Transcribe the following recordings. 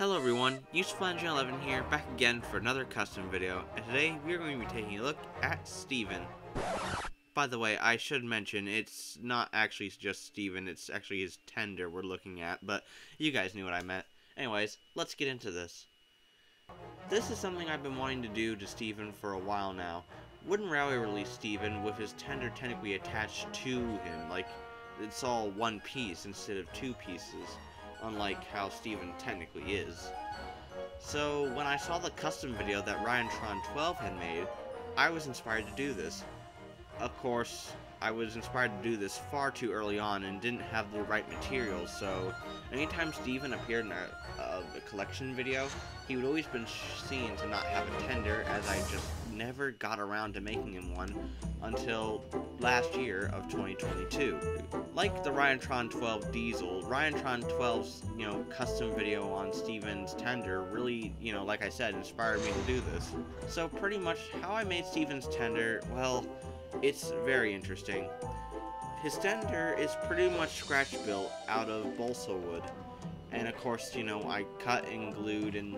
Hello everyone, Ryantron12 here, back again for another custom video, and today we are going to be taking a look at Steven. By the way, I should mention, it's not actually just Steven, it's actually his tender we're looking at, but you guys knew what I meant. Anyways, let's get into this. This is something I've been wanting to do to Steven for a while now. Wooden Railway released Steven with his tender technically attached to him, like it's all one piece instead of two pieces. Unlike how Steven technically is. So when I saw the custom video that Ryantron12 had made, I was inspired to do this. Of course, I was inspired to do this far too early on and didn't have the right materials, so anytime Steven appeared in a collection video, he would always been seen to not have a tender, as I just never got around to making him one until last year of 2022. Like the Ryantron12 Diesel, Ryantron12's, custom video on Steven's tender really, like I said, inspired me to do this. So pretty much how I made Steven's tender, well, it's very interesting. His tender is pretty much scratch built out of balsa wood. And of course, I cut and glued and,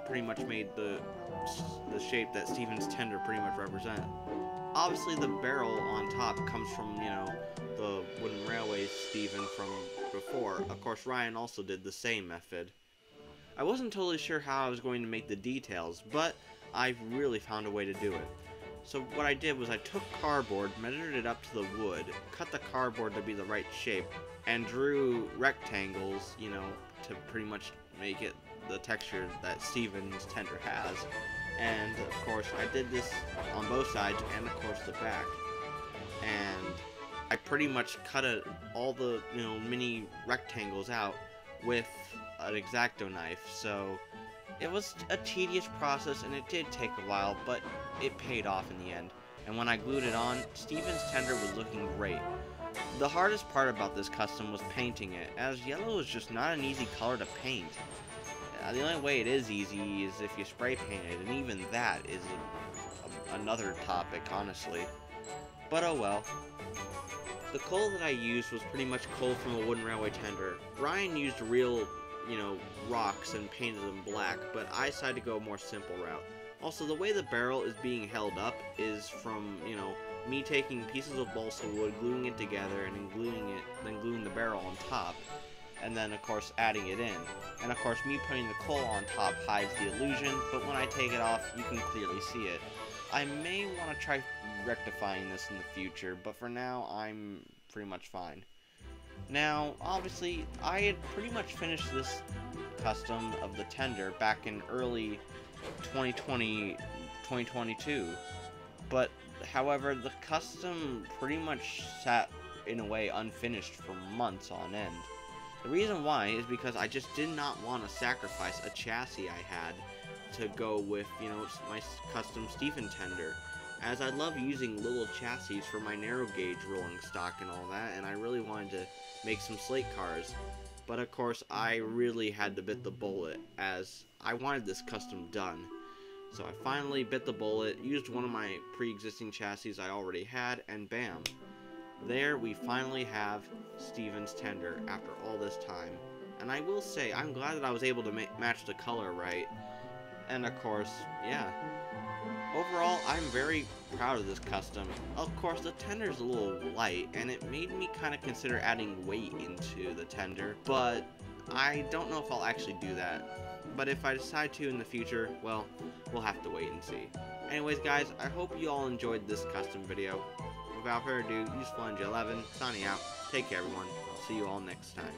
pretty much made the shape that Steven's tender pretty much represent. Obviously the barrel on top comes from, the Wooden Railway Steven from before. Of course, Ryan also did the same method. I wasn't totally sure how I was going to make the details, but I really found a way to do it. So what I did was I took cardboard, measured it up to the wood, cut the cardboard to be the right shape, and drew rectangles, to pretty much make it the texture that Steven's tender has. And of course I did this on both sides and of course the back. And I pretty much cut all the mini rectangles out with an X-Acto knife. So it was a tedious process and it did take a while, but it paid off in the end. And when I glued it on, Steven's tender was looking great. The hardest part about this custom was painting it, as yellow is just not an easy color to paint. The only way it is easy is if you spray paint it, and even that is another topic, honestly. But oh well. The coal that I used was pretty much coal from a Wooden Railway tender. Ryan used real, rocks and painted them black, but I decided to go a more simple route. Also, the way the barrel is being held up is from, me taking pieces of balsa wood, gluing it together, and then gluing the barrel on top, and then, of course, adding it in. And, of course, me putting the coal on top hides the illusion, but when I take it off, you can clearly see it. I may want to try rectifying this in the future, but for now, I'm pretty much fine. Now, obviously, I had pretty much finished this custom of the tender back in early 2022, but however, the custom pretty much sat in a way unfinished for months on end. The reason why is because I just did not want to sacrifice a chassis I had to go with, my custom Steven tender, as I love using little chassis for my narrow gauge rolling stock and all that, and I really wanted to make some slate cars. But of course, I really had to bit the bullet, as I wanted this custom done. So I finally bit the bullet, used one of my pre-existing chassis I already had, and bam! There we finally have Steven's tender after all this time. And I will say, I'm glad that I was able to match the color right. And of course, yeah. Overall, I'm very proud of this custom. Of course, the tender's a little light, and it made me kind of consider adding weight into the tender, but I don't know if I'll actually do that. But if I decide to in the future, well, we'll have to wait and see. Anyways, guys, I hope you all enjoyed this custom video. Without further ado, Ryantron12 signing out. Take care, everyone. I'll see you all next time.